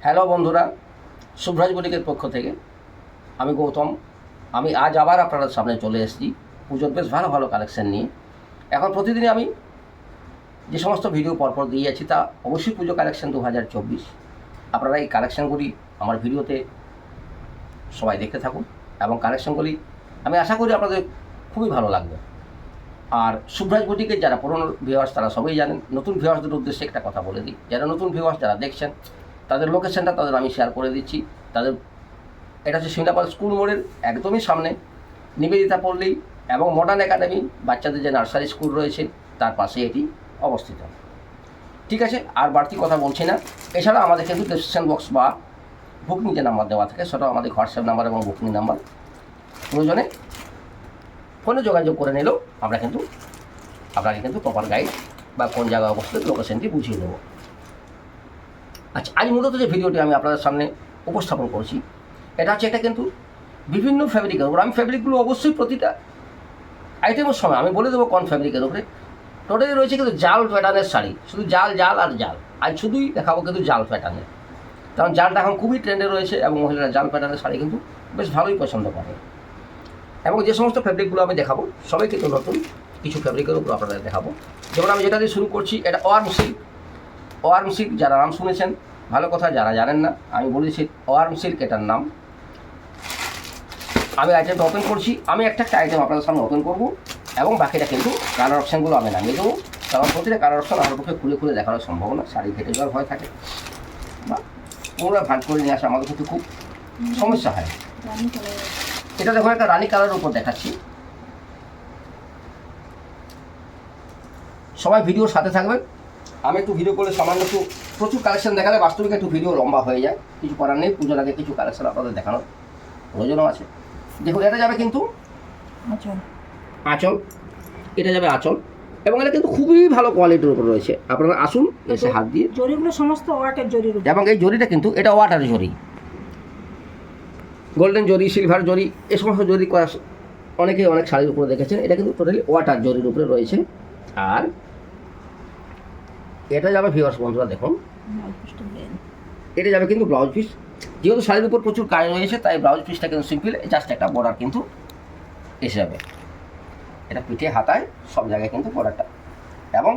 Hello বন্ধুরা, শুভ্রাজ বুটিকের পক্ষ থেকে আমি গৌতম। আমি আজ আবার আপনাদের সামনে চলে এসেছি পুজোর বেশ ভালো ভালো কালেকশান নিয়ে। এখন প্রতিদিনই আমি যে সমস্ত ভিডিও পরপর দিয়ে যাচ্ছি তা অবশ্যই পুজো কালেকশান 2024। আপনারা এই কালেকশানগুলি আমার ভিডিওতে সবাই দেখতে থাকুন এবং কালেকশানগুলি আমি আশা করি আপনাদের খুবই ভালো লাগবে। আর শুভ্রাজ বুটিকের যারা পুরনো ভিউয়ার্স তারা সবাই জানেন। নতুন ভিউয়ার্সদের উদ্দেশ্যে একটা কথা বলে দিই, যারা নতুন ভিউয়ার্স যারা দেখছেন তাদের লোকেশনটা তাদের আমি শেয়ার করে দিচ্ছি। তাদের এটা হচ্ছে সিঙ্গাপাল স্কুল মোড়ের একদমই সামনে নিবেদিতা পল্লী এবং মডার্ন একাডেমি বাচ্চাদের যে নার্সারি স্কুল রয়েছে তার পাশে এটি অবস্থিত। ঠিক আছে, আর বাড়তি কথা বলছি না। এছাড়া আমাদের কিন্তু ডেসক্রিপশন বক্স বা বুকিং যে নাম্বার দেওয়া থাকে সেটাও আমাদের হোয়াটসঅ্যাপ নাম্বার এবং বুকিং নাম্বার, প্রয়োজনে ফোনে যোগাযোগ করে নিলেও আমরা কিন্তু আপনাকে কিন্তু প্রপার গাইড বা কোন জায়গায় অবস্থিত লোকেশনটি বুঝিয়ে দেবো। আচ্ছা, আজ মূলত যে ভিডিওটি আমি আপনাদের সামনে উপস্থাপন করছি এটা হচ্ছে একটা কিন্তু বিভিন্ন ফ্যাব্রিকের উপর। আমি ফ্যাব্রিকগুলো অবশ্যই প্রতিটা আইটেমের সময় আমি বলে দেবো কোন ফ্যাব্রিকের উপরে। টোটালি রয়েছে কিন্তু জাল প্যাটার্নের শাড়ি, শুধু জাল জাল আর জাল। আজ শুধুই দেখাবো কিন্তু জাল প্যাটার্নের, কারণ জালটা এখন খুবই ট্রেন্ডে রয়েছে এবং মহিলারা জাল প্যাটার্নের শাড়ি কিন্তু বেশ ভালোই পছন্দ করে। এবং যে সমস্ত ফ্যাব্রিকগুলো আমি দেখাবো সবাই কিন্তু নতুন কিছু ফ্যাব্রিকের উপর আপনাদের দেখাবো। যেমন আমি যেটা দিয়ে শুরু করছি, এটা ওয়ার্ম সিল্ক। ওয়ার্ম সিল্ক যারা নাম শুনেছেন ভালো কথা, যারা জানেন না আমি বলেছি ওয়ার্ম সিল্ক এটার নাম। আমি আইটেমটা ওপেন করছি। আমি একটা আইটেম আপনাদের সামনে ওপেন করবো এবং বাকিটা কিন্তু কালার অপশানগুলো আমি নামিয়ে দেবো, কারণ প্রতিটা কালার অপশান আমার পক্ষে খুলে খুলে দেখানো সম্ভব না। শাড়ি ফেটে যাওয়ার ভয় থাকে বা পুনরায় ভাঁজ করে নিয়ে আসা আমাদের কিন্তু খুব সমস্যা হয়। এটা দেখুন একটা রানী কালারের উপর দেখাচ্ছি। সবাই ভিডিওর সাথে থাকবেন। আমি একটু ভিডিও করলে সামান্য একটু প্রচুর কালেকশন দেখালে বাস্তবিক একটু ভিডিও লম্বা হয়ে যায়, কিছু করার নেই। পুজোর আগে কিছু কালেকশন আপনাদের দেখানোর প্রয়োজনও আছে। দেখুন এটা যাবে কিন্তু আঁচল, এটা যাবে আঁচল এবং এটা কিন্তু খুবই ভালো কোয়ালিটির উপর রয়েছে। আপনারা আসুন এসে হাত দিয়ে। জরিগুলো সমস্ত ওয়াটের জরি, এবং এই জরিটা কিন্তু এটা ওয়াটার জরি, গোল্ডেন জরি, সিলভার জরি, এই সমস্ত জরি করা অনেকে অনেক শাড়ির উপরে দেখেছেন। এটা কিন্তু টোটালি ওয়াটার জরির উপরে রয়েছে। আর এটা যাবে ভিউয়ার্স বন্ধুরা দেখুন, এটা যাবে কিন্তু ব্লাউজ পিস। যেহেতু শাড়ির উপর প্রচুর কাজ রয়েছে তাই ব্লাউজ পিসটা কিন্তু সিম্পল, জাস্ট একটা বর্ডার কিন্তু এসে যাবে। এটা পিঠে হাতায় সব জায়গায় কিন্তু বর্ডারটা, এবং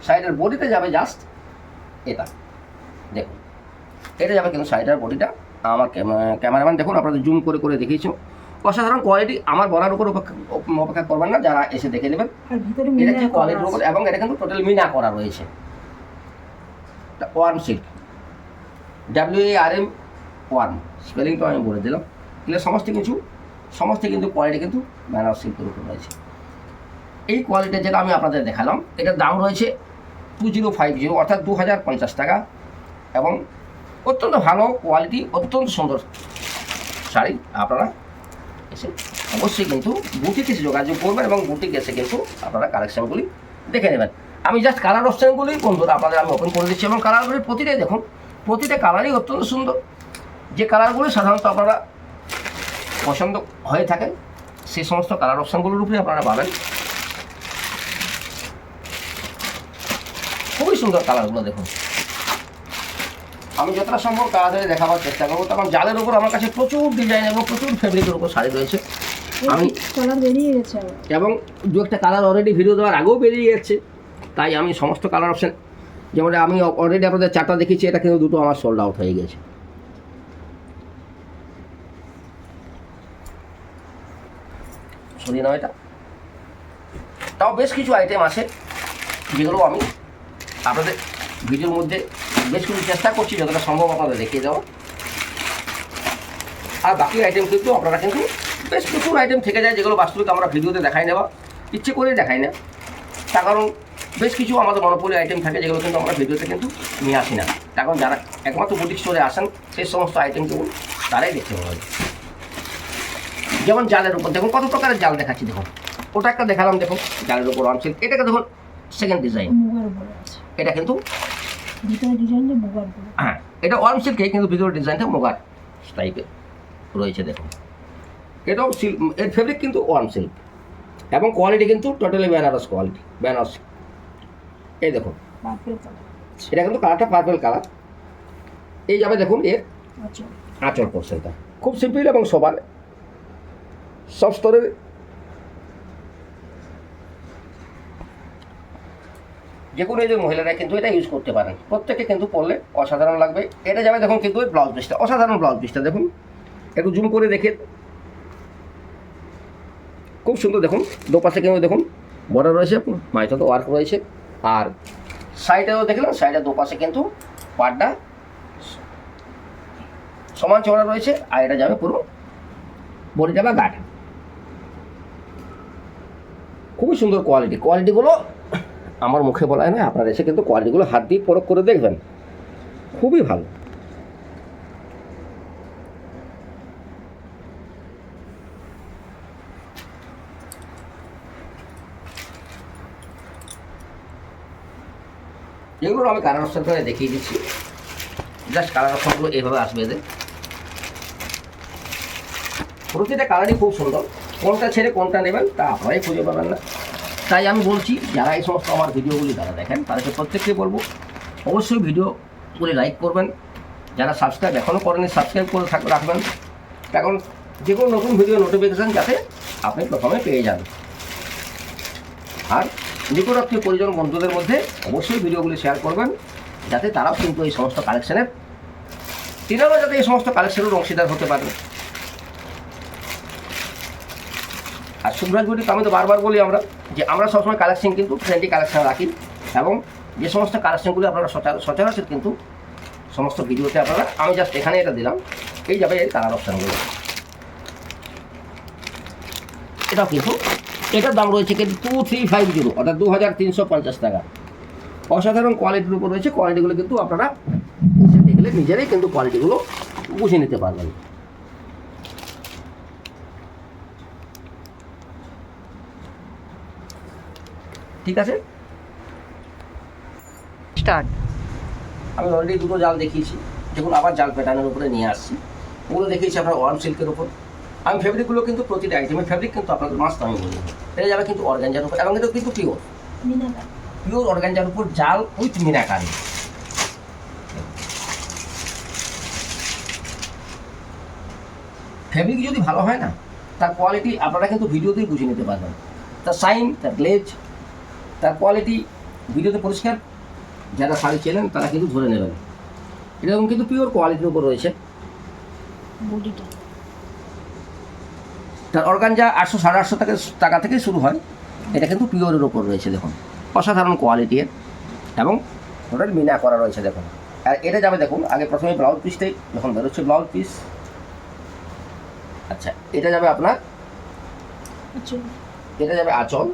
সাইডের বডিতে যাবে জাস্ট এটা দেখুন। এটা যাবে কিন্তু সাইডের বডিটা। আমার ক্যামেরাম্যান দেখুন আপনাদের জুম করে করে দেখিয়েছি। অসাধারণ কোয়ালিটি। আমার বলার উপর অপেক্ষা করবেন না, যারা এসে দেখে নেবেন এটা কি কোয়ালিটির উপর। এবং এটা কিন্তু টোটাল মিনা করা রয়েছে। ওয়ার্ম সিল্ক, WARM ওয়ার্ম, স্পেলিংটা আমি বলে দিলাম। এগুলো সমস্ত কিন্তু কোয়ালিটি কিন্তু ব্যানার সিল্কের উপর রয়েছে। এই কোয়ালিটির যেটা আমি আপনাদের দেখালাম এটার দাম রয়েছে 2050, অর্থাৎ 2050 টাকা। এবং অত্যন্ত ভালো কোয়ালিটি, অত্যন্ত সুন্দর শাড়ি। আপনারা এসে অবশ্যই কিন্তু বুটিক এসে যোগাযোগ করবেন এবং বুটিক এসে কিন্তু আপনারা কালেকশানগুলি দেখে নেবেন। আমি জাস্ট কালার অপশানগুলি বন্ধুরা আপনাদের আমি ওপেন করে দিচ্ছি এবং কালারগুলির প্রতিটাই দেখুন, প্রতিটা কালারই অত্যন্ত সুন্দর। যে কালারগুলি সাধারণত আপনারা পছন্দ হয়ে থাকে সেই সমস্ত কালার অপশানগুলোর উপরে আপনারা পাবেন। খুবই সুন্দর কালারগুলো দেখুন। আমি যতটা সম্ভব তাড়াতাড়ি দেখাবার চেষ্টা করবো, তখন জালের উপর আমার কাছে প্রচুর ডিজাইন এবং প্রচুর ফেব্রিকের উপর শাড়ি রয়েছে। আমি কালার বেরিয়ে গেছে এবং দু একটা কালার অলরেডি ভিডিও দেওয়ার আগেও বেরিয়ে যাচ্ছে, তাই আমি সমস্ত কালার অপশান, যেমন আমি অলরেডি আপনাদের 4টা দেখিয়েছি, এটা কিন্তু 2টো আমার সোল্ড আউট হয়ে গেছে। সরিয়ে নাও এটা। তাও বেশ কিছু আইটেম আছে যেগুলো আমি আপনাদের ভিডিওর মধ্যে বেশ কিছু চেষ্টা করছি যতটা সম্ভব আপনাদের দেখিয়ে দেওয়া। আর বাকি আইটেম কিন্তু আপনারা কিন্তু বেশ প্রচুর আইটেম থেকে যায় যেগুলো বাস্তবিক আমরা ভিডিওতে দেখাই নেওয়া ইচ্ছে করেই দেখাই না, তার কারণ বেশ কিছু আমাদের মনোপলি আইটেম থাকে যেগুলো কিন্তু আমরা ভিডিওতে কিন্তু নিয়ে আসি না। তার কারণ যারা একমাত্র বুটিক স্টোরে আসেন সেই সমস্ত আইটেমগুলো তারাই দেখতে পাবেন। যেমন জালের উপর দেখুন কত প্রকারের জাল দেখাচ্ছি। দেখুন ওটা একটা দেখালাম, দেখুন জালের উপর ওয়ার্ম সিল্ক। এটাকে দেখুন সেকেন্ড ডিজাইন, এটা কিন্তু হ্যাঁ এটা ওয়ার্ম সিল্কে কিন্তু ভিতরের ডিজাইনটা মোগার টাইপের রয়েছে। দেখুন এটাও সিল্ক, এর ফেব্রিক কিন্তু ওয়ার্ম সিল্ক এবং কোয়ালিটি কিন্তু টোটালি বেনারস কোয়ালিটি, বেনারস। এই দেখুন এটা কিন্তু কালারটা পার্পল কালার। এই যাবে দেখুন এর আচ্ছা আঁচল পোর্শনটা খুব সিম্পল এবং সবার সব স্তরের যে কোনো এই যে মহিলারা কিন্তু এটা ইউজ করতে পারেন, প্রত্যেকে কিন্তু পরলে অসাধারণ লাগবে। এটা যাবে দেখুন কিন্তু ওই ব্লাউজ পিসটা, অসাধারণ ব্লাউজ পিসটা দেখুন, একটু জুম করে দেখে, খুব সুন্দর দেখুন। দোপাশে কিন্তু দেখুন বর্ডার রয়েছে, মাইতো তো ওয়ার্ক রয়েছে, আর সাইডেও দেখলাম সাইডের দোপাশে কিন্তু পাড়টা সমান চওড়া রয়েছে, আর এটা যাবে পুরো বডিটা বা গাটা। খুবই সুন্দর কোয়ালিটিগুলো আমার মুখে বলা হয় না, আপনারা এসে কিন্তু কোয়ালিটিগুলো হাত দিয়ে পরখ করে দেখবেন, খুবই ভালো। এগুলো আমি কালার অপশন করে দেখিয়ে দিচ্ছি, জাস্ট কালার অপশনগুলো এইভাবে আসবে এদের। প্রতিটা কালারই খুব সুন্দর, কোনটা ছেড়ে কোনটা নেবেন তা আপনারাই খুঁজে পাবেন না। তাই আমি বলছি যারা এই সমস্ত আমার ভিডিওগুলি যারা দেখেন তাদেরকে প্রত্যেককে বলবো অবশ্যই ভিডিওগুলি লাইক করবেন, যারা সাবস্ক্রাইব এখনও করেনি সাবস্ক্রাইব করে রাখবেন, কারণ যে কোনো নতুন ভিডিও নোটিফিকেশান যাতে আপনি প্রথমে পেয়ে যান। আর নিকটাত্মীয় পরিজন বন্ধুদের মধ্যে অবশ্যই ভিডিওগুলি শেয়ার করবেন, যাতে তারাও কিন্তু এই সমস্ত কালেকশানের তিনারা যাতে এই সমস্ত কালেকশানের অংশীদার হতে পারেন। আর শুভরাজ বুটিক আমি তো বারবার বলি যে আমরা সবসময় কালেকশন কিন্তু ট্রেন্ডি কালেকশন রাখি, এবং যে সমস্ত কালেকশনগুলি আপনারা সচরাচর কিন্তু সমস্ত ভিডিওতে আপনারা, আমি জাস্ট এখানে এটা দিলাম, এই যাবে এই কালার অপশানগুলো। এটাও কিন্তু এটার দাম রয়েছে কিন্তু 2350, অর্থাৎ 2350 টাকা। অসাধারণ কোয়ালিটির উপর রয়েছে, কোয়ালিটিগুলো কিন্তু আপনারা এসে দেখলে নিজেরাই কিন্তু কোয়ালিটিগুলো বুঝে নিতে পারবেন। ঠিক আছে, স্টার্ট। আমি অলরেডি দুটো জাল দেখিয়েছি, দেখুন আবার জাল প্যাটার্নের উপরে নিয়ে আসছি। ওগুলো দেখিয়েছি আপনার ওয়ার্ম সিল্কের উপর। আমি ফেব্রিকগুলো কিন্তু প্রতিটা আইটেমের ফেব্রিক কিন্তু আপনাদের মাস্ট আমি বলি, এটা যাবে কিন্তু অর্গানজার উপর, এবং এটা কিন্তু পিওর অর্গানজার উপর জাল উইথ মিনাকারি। ফেব্রিক যদি ভালো হয় না, তার কোয়ালিটি আপনারা কিন্তু ভিডিওতেই বুঝে নিতে পারবেন, তার সাইন, তার গ্লেজ, তার কোয়ালিটি ভিডিওতে পরিষ্কার যারা শাড়ি চেনেন তারা কিন্তু ধরে নেবেন। এরকম কিন্তু পিওর কোয়ালিটির উপর রয়েছে। বডিটা তার অর্গানজা 800-850 টাকা থেকে শুরু হয়, এটা কিন্তু পিওরের ওপর রয়েছে দেখুন, অসাধারণ কোয়ালিটির, এবং ওটার মিনা করা রয়েছে দেখুন। আর এটা যাবে দেখুন আগে প্রথমে ব্লাউজ পিসটাই যখন বেরোচ্ছে ব্লাউজ পিস, আচ্ছা এটা যাবে আপনার, আচ্ছা এটা যাবে আঁচল,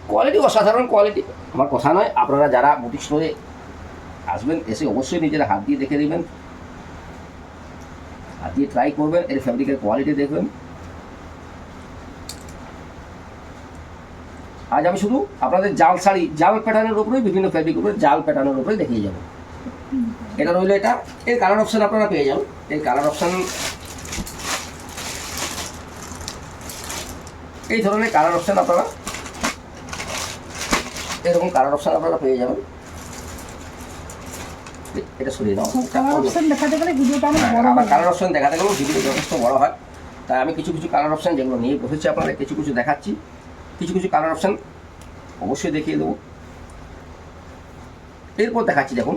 কোয়ালিটি অসাধারণ কোয়ালিটি, আমার কথা নয়। আপনারা যারা বুটিক স্টোরে আসবেন এসে অবশ্যই নিজেরা হাত দিয়ে দেখে নেবেন, হাত দিয়ে ট্রাই করবেন, এর ফ্যাব্রিকের কোয়ালিটি দেখবেন। আজ আমি শুধু আপনাদের জাল শাড়ি, জাল প্যাটার্নের উপরে, বিভিন্ন ফ্যাব্রিক উপরে জাল প্যাটার্নের উপরে দেখিয়ে যাবো। এটা রইলো, এটা এর কালার অপশান আপনারা পেয়ে যাবেন। এর কালার অপশান এই ধরনের কালার অপশান আপনারা, এরকম কালার অপশান আপনারা পেয়ে যাবেন। এটা সরিয়ে দাও, কালার অপশন দেখাতে গেলে ভিডিওটা অনেক বড় আবার হয়। কালার অপশান দেখাতে গেলেও ভিডিও যথেষ্ট বড় হয়, তাই আমি কিছু কিছু কালার অপশান যেগুলো নিয়ে বসেছি আপনাদের কিছু কিছু দেখাচ্ছি, কিছু কিছু কালার অপশান অবশ্যই দেখিয়ে দেবো। এরপর দেখাচ্ছি দেখুন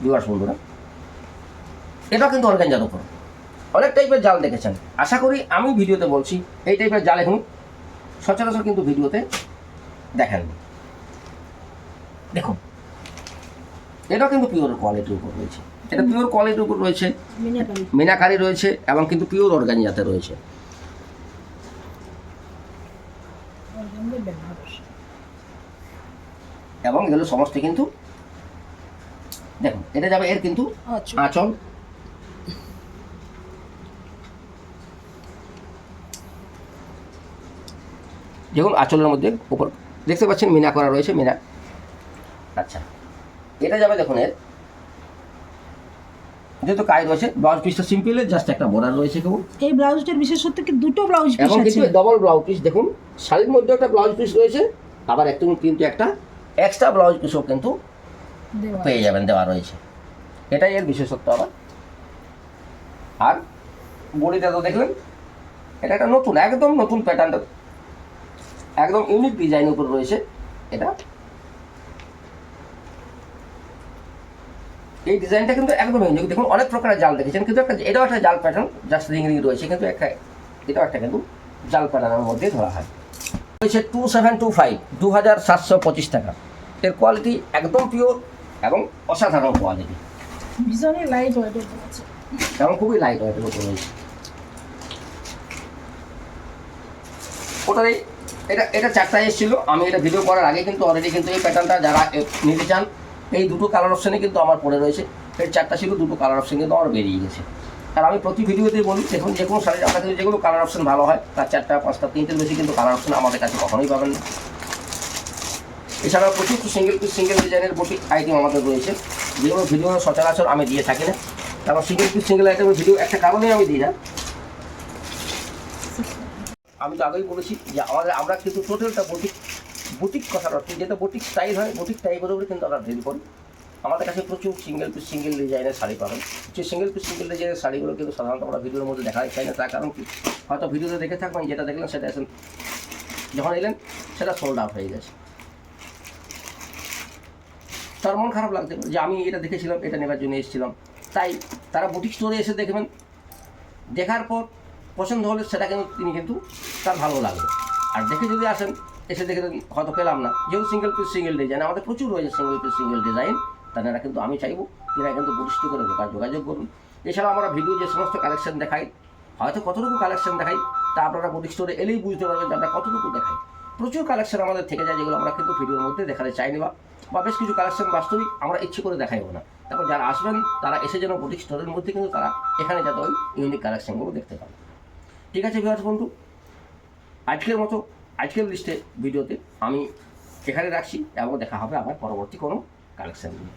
ভিউয়ার্স বন্ধুরা, এটাও কিন্তু অর্গানজার উপর। অনেক টাইপের জাল দেখেছেন, আশা করি আমি ভিডিওতে বলছি এই টাইপের জাল এখন সচরাচর কিন্তু ভিডিওতে দেখেন। দেখুন এটাও কিন্তু পিওর কোয়ালিটির উপর রয়েছে, এটা পিওর কোয়ালিটির উপর রয়েছে, মিনাকারি রয়েছে, এবং কিন্তু পিওর অর্গানজাতে রয়েছে। এবং এগুলো সমস্ত কিন্তু দেখুন, এটা যাবে এর কিন্তু আঁচল, দেখুন আঁচলের মধ্যে উপর দেখতে পাচ্ছেন মিনা করা রয়েছে, মিনা। আচ্ছা এটা যাবে দেখুন এর যেহেতু কাজ রয়েছে, ব্লাউজ পিসটা সিম্পলের জাস্ট একটা বর্ডার রয়েছে কেবল। এই ব্লাউজটার বিশেষত্ব কি দুটো ব্লাউজ পিস এবং আছে, কিছু ডবল ব্লাউজ পিস দেখুন, শাড়ির মধ্যে একটা ব্লাউজ পিস রয়েছে, আবার একটু কিন্তু একটা এক্সট্রা ব্লাউজ পিসও কিন্তু দেওয়া পেয়ে যাবেন, দেওয়া রয়েছে। এটাই এর বিশেষত্ব। আবার আর বডিটা তো দেখলেন, এটা একটা নতুন, একদম নতুন প্যাটার্নটা, একদম ইউনিক ডিজাইনের উপর রয়েছে এটা। এই ডিজাইনটা কিন্তু একদম ইউনিক। দেখুন অনেক প্রকারের জাল দেখেছেন, কিন্তু একটা এটাও একটা জাল প্যাটার্ন, জাস্ট রিং রিং রয়েছে, কিন্তু একটা এটাও একটা কিন্তু জাল প্যাটার্নের মধ্যে ধরা হয়। রয়েছে 2725, 2725 টাকা। এর কোয়ালিটি একদম পিওর এবং অসাধারণ কোয়ালিটি, ভীষণই লাইট ওয়েটের আছে। এবং খুবই লাইট ওয়েটের উপর রয়েছে। ওটারই এটা চারটায় এসেছিল। আমি এটা ভিডিও করার আগে কিন্তু অলরেডি কিন্তু এই প্যাটার্নটা যারা নিতে চান, এই দুটো কালার অপশানে কিন্তু আমার পড়ে রয়েছে। এর চারটা ছিল, দুটো কালার অপশান কিন্তু আমার বেরিয়ে গেছে। আর আমি প্রতি ভিডিওতেই বলি, দেখুন যে কোনো শাড়ির আপনার কাছে যেগুলো কালার অপশান ভালো হয়, তার 4টা 5টা 3টের বেশি কিন্তু কালার অপশান আমাদের কাছে কখনোই পাবেন না। এছাড়াও প্রচুর সিঙ্গেল ডিজাইনের বুটিক আইটেম আমাদের রয়েছে, যেগুলো ভিডিও সচরাচর আমি দিয়ে থাকি না। তারপর সিঙ্গেল আইটেমের ভিডিও একটা কারণেই আমি দিই না। আমি তো আগেই বলেছি যে আমরা কিন্তু টোটালটা বুটিক কথার অর্থ, যেটা বুটিক স্টাইল হয়, বুটিক টাইপের উপরে কিন্তু আমরা ডিল করি। আমাদের কাছে প্রচুর সিঙ্গেল ডিজাইনের শাড়ি পাবেন। যে সিঙ্গেল ডিজাইনের শাড়িগুলো কিন্তু সাধারণত আমরা ভিডিওর মধ্যে দেখা চাই না। তার কারণ কি, হয়তো ভিডিওতে দেখে থাকবেন, যেটা দেখলেন সেটা যখন এলেন সেটা সোল্ড আউট হয়ে গেছে। তার মন খারাপ লাগছে যে আমি এটা দেখেছিলাম, এটা নেবার জন্য এসেছিলাম। তাই তারা বুটিক স্টোরে এসে দেখবেন, দেখার পর পছন্দ হলে সেটা কিন্তু তার ভালো লাগবে। আর দেখে যদি আসেন, এসে দেখে হয়তো পেলাম না, যেহেতু সিঙ্গেল ডিজাইন আমাদের প্রচুর রয়েছে, সিঙ্গেল ডিজাইন, তারা কিন্তু আমি চাইবো এরা কিন্তু বুটিক করে যোগাযোগ করুন। এছাড়াও আমরা ভিডিও যে সমস্ত কালেকশন দেখাই, হয়তো কতটুকু কালেকশন দেখাই তা আপনারা বুটিক স্টোরে এলেই বুঝতে পারবেন যে আমরা কতটুকু দেখাই। প্রচুর কালেকশন আমাদের থেকে যায়, যেগুলো আমরা কিন্তু ভিডিওর মধ্যে দেখাতে চাইনি, বা বেশ কিছু কালেকশন বাস্তবিক আমরা ইচ্ছে করে দেখাইব না। তারপর যারা আসবেন তারা এসে যেন বুটিক স্টোরের মধ্যে কিন্তু তারা এখানে যাতে ওই ইউনিক কালেকশনগুলো দেখতে পান। ঠিক আছে ভিউয়ার্স বন্ধু, আজকের লিস্টে ভিডিওতে আমি এখানে রাখছি, এবং দেখা হবে আবার পরবর্তী কোনো কালেকশন নিয়ে।